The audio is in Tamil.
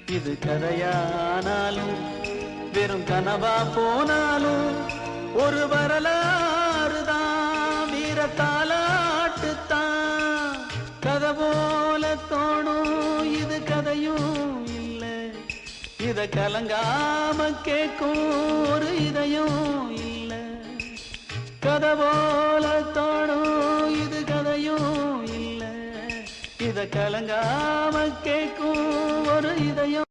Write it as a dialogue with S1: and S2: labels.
S1: இது கதையானாலும் வெறும் கனவா போனாலும் ஒரு வரலாறுதான் வீரத்தாலாட்டுத்தான் கதை போல தோணும் இது கதையும் இல்லை இத கலங்காம கேட்கும் ஒரு இதயம் இல்லை கதை போல தோணும் இது கதையும் இல்லை இத கலங்காம கேட்கும் ஒரு இதயம்